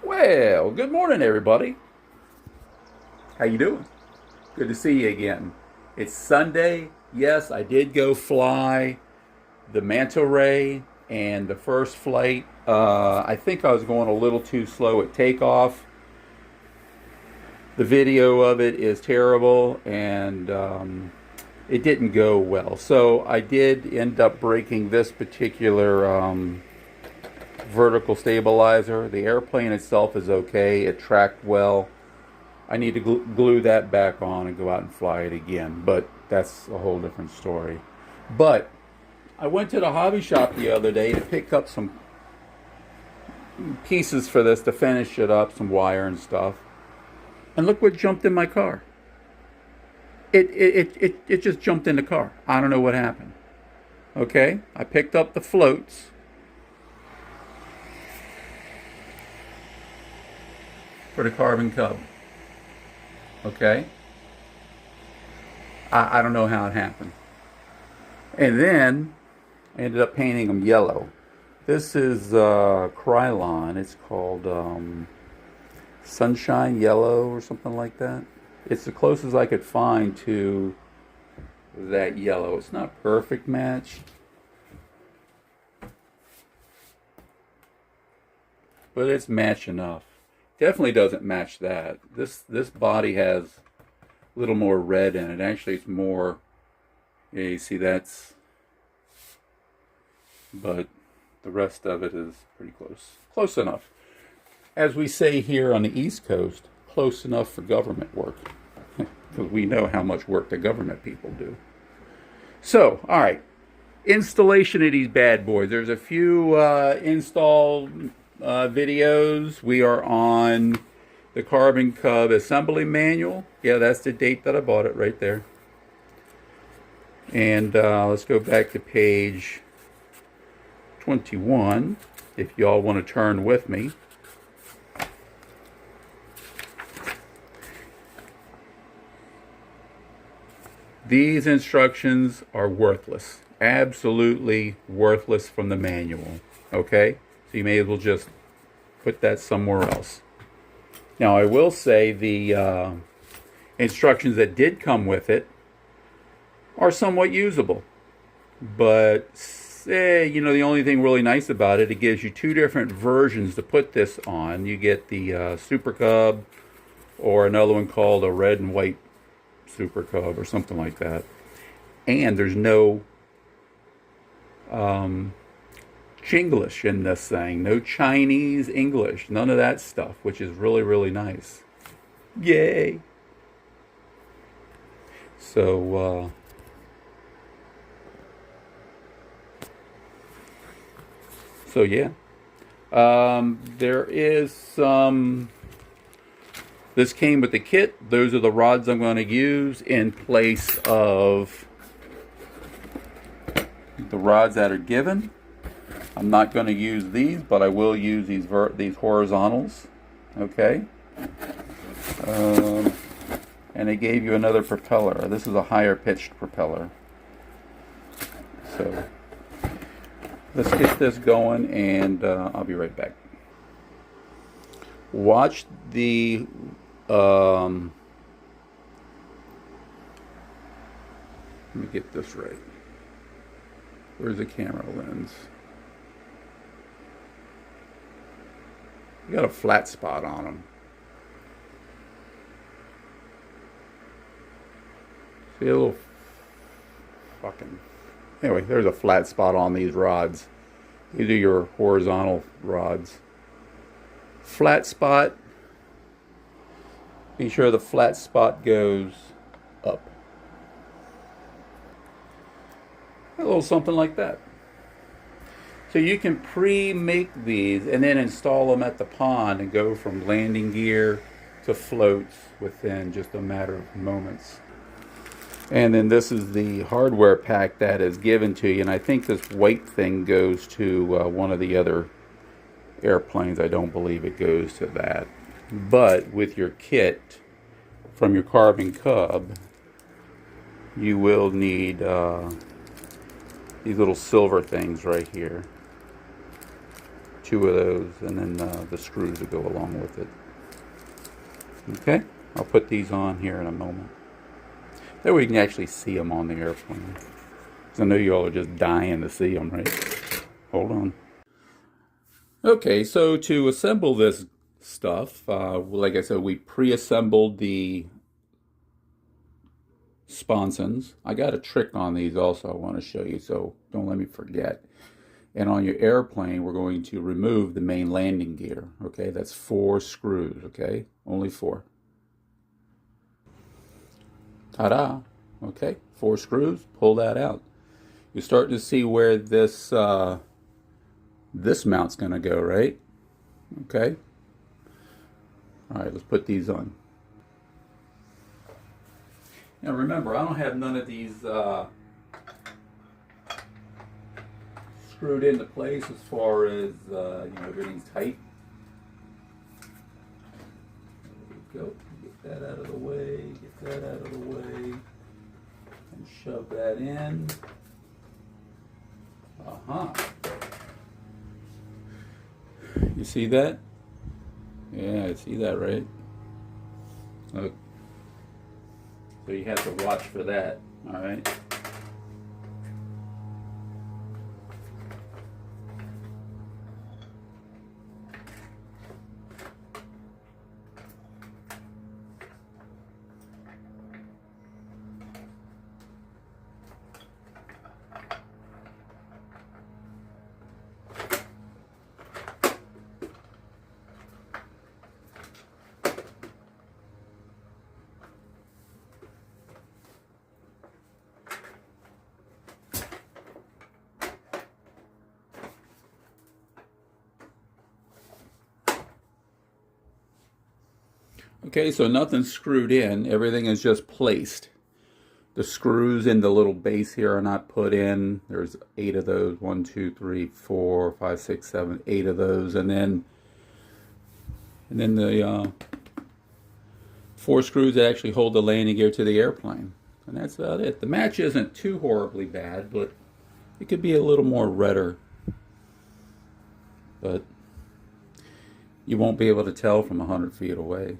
Well, good morning, everybody. How you doing? Good to see you again. It's Sunday. Yes, I did go fly the manta ray and the first flight. I think I was going a little too slow at takeoff. The video of it is terrible, and it didn't go well. So I did end up breaking this particular vertical stabilizer. The airplane itself is okay. It tracked well. I need to glue that back on and go out and fly it again, but that's a whole different story. But I went to the hobby shop the other day to pick up some pieces for this to finish it up, some wire and stuff. And look what jumped in my car. It just jumped in the car. I don't know what happened. Okay, I picked up the floats for the carbon cub. Okay, I don't know how it happened. And then I ended up painting them yellow. This is Krylon. It's called Sunshine Yellow or something like that. It's the closest I could find to that yellow. It's not a perfect match, but it's match enough. Definitely doesn't match that. This body has a little more red in it. Actually, it's more. Yeah, you see that's. But the rest of it is pretty close. Close enough. As we say here on the East Coast, close enough for government work. Because we know how much work the government people do. So, all right. Installation of these bad boys. There's a few install videos. We are on the Carbon Cub assembly manual. Yeah, that's the date that I bought it right there. And let's go back to page 21 if y'all want to turn with me. These instructions are worthless. Absolutely worthless from the manual. Okay? So you may as well just put that somewhere else. Now I will say the instructions that did come with it are somewhat usable. But the only thing really nice about it, it gives you two different versions to put this on. You get the Super Cub or another one called a red and white Super Cub or something like that. And there's no Chinglish in this thing. No Chinese English. None of that stuff, which is really, really nice. Yay! So, yeah. There is some... This came with the kit. Those are the rods I'm going to use in place of the rods that are given. I'm not going to use these, but I will use these horizontals. Okay. And they gave you another propeller. This is a higher pitched propeller. So let's get this going, and I'll be right back. Watch the let me get this right. Where's the camera lens? You got a flat spot on them. See a little fucking... Anyway, there's a flat spot on these rods. These are your horizontal rods. Flat spot. Be sure the flat spot goes up. A little something like that. So you can pre-make these and then install them at the pond and go from landing gear to floats within just a matter of moments. And then this is the hardware pack that is given to you. And I think this white thing goes to one of the other airplanes. I don't believe it goes to that. But with your kit from your Carbon Cub, you will need these little silver things right here 2 of those, and then the screws that go along with it. Okay, I'll put these on here in a moment. That way you can actually see them on the airplane. I know you all are just dying to see them, right? Hold on. Okay, so to assemble this stuff, like I said, we pre-assembled the sponsons. I got a trick on these also I want to show you, so don't let me forget. And on your airplane, we're going to remove the main landing gear. Okay, that's 4 screws, okay? Only 4. Ta-da! Okay, 4 screws, pull that out. You're starting to see where this this mount's going to go, right? Okay. All right, let's put these on. Now remember, I don't have none of these screwed into place as far as you know, everything's tight. There we go. Get that out of the way. Get that out of the way. And shove that in. You see that? Yeah, I see that, right? Look. So you have to watch for that, all right? Okay, so nothing's screwed in. Everything is just placed. The screws in the little base here are not put in. There's 8 of those. 1, 2, 3, 4, 5, 6, 7, 8 of those. And then the 4 screws that actually hold the landing gear to the airplane. And that's about it. The match isn't too horribly bad, but it could be a little more redder. But you won't be able to tell from 100 feet away.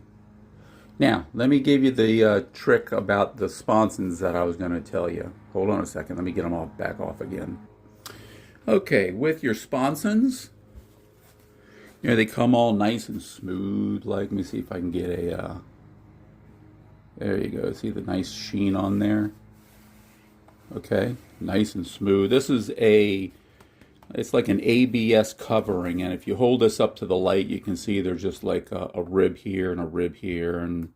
Now, let me give you the trick about the sponsons that I was going to tell you. Hold on a second. Let me get them all back off again. Okay, with your sponsons, you know, they come all nice and smooth. Like, let me see if I can get a... there you go. See the nice sheen on there? Okay, nice and smooth. This is it's like an ABS covering, and if you hold this up to the light, you can see there's just like a rib here and a rib here, and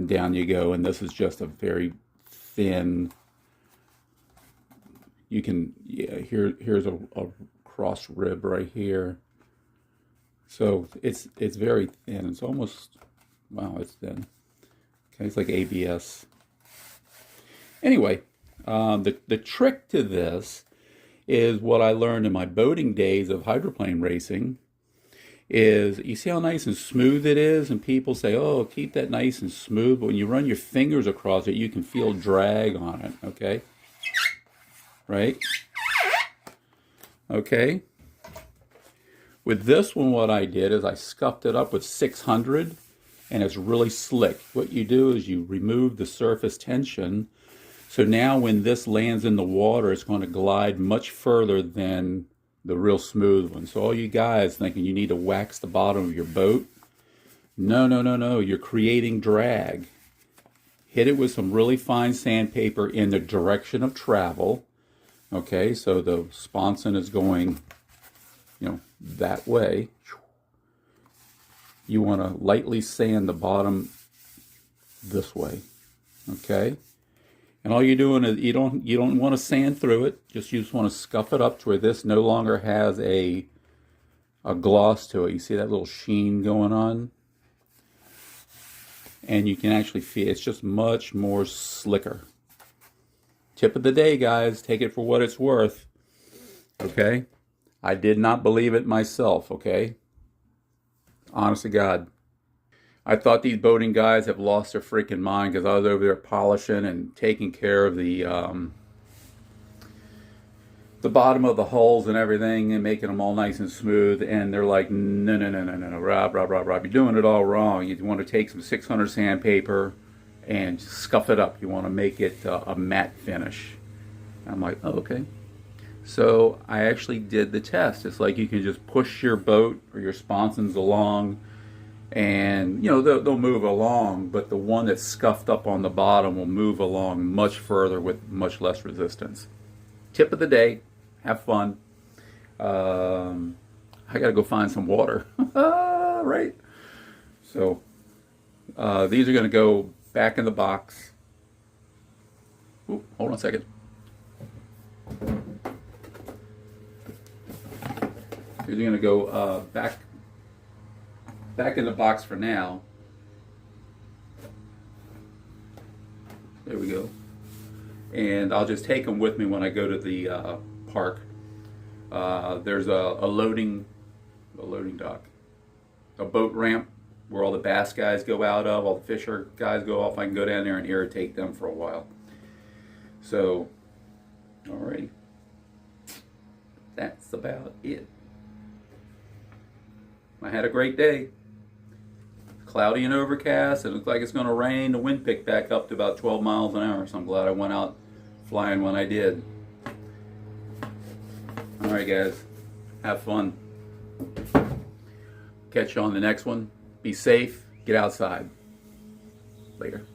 down you go. And this is just a very thin. You can, yeah, here's a cross rib right here. So it's very thin. It's almost, wow, it's thin. Okay, it's like ABS. Anyway, the trick to this is what I learned in my boating days of hydroplane racing. Is you see how nice and smooth it is, and people say, oh, keep that nice and smooth, but when you run your fingers across it, you can feel drag on it. Okay, right? Okay, with this one, what I did is I scuffed it up with 600, and it's really slick. What you do is you remove the surface tension. So now when this lands in the water, it's going to glide much further than the real smooth one. So all you guys thinking you need to wax the bottom of your boat, no, no, no, no. You're creating drag. Hit it with some really fine sandpaper in the direction of travel. Okay, so the sponson is going, you know, that way. You want to lightly sand the bottom this way. Okay. And all you're doing is you don't want to sand through it. You just want to scuff it up to where this no longer has a gloss to it. You see that little sheen going on? And you can actually feel it's just much more slicker. Tip of the day, guys. Take it for what it's worth. Okay? I did not believe it myself, okay? Honest to God. I thought these boating guys have lost their freaking mind because I was over there polishing and taking care of the the bottom of the hulls and everything and making them all nice and smooth. And they're like, no, no, no, no, no, no, Rob, you're doing it all wrong. You want to take some 600 sandpaper and scuff it up. You want to make it a matte finish. I'm like, oh, okay. So I actually did the test. It's like you can just push your boat or your sponsons along, and you know they'll move along, but the one that's scuffed up on the bottom will move along much further with much less resistance. Tip of the day: have fun. I gotta go find some water. Right. So these are gonna go back in the box. Ooh, hold on a second. These are going to go back in the box for now. There we go. And I'll just take them with me when I go to the park. There's a loading dock, a boat ramp where all the bass guys go out of, all the fisher guys go off. I can go down there and irritate them for a while. So, alrighty. That's about it. I had a great day. Cloudy and overcast. It looks like it's going to rain. The wind picked back up to about 12 miles an hour, so I'm glad I went out flying when I did. Alright guys, have fun. Catch you on the next one. Be safe. Get outside. Later.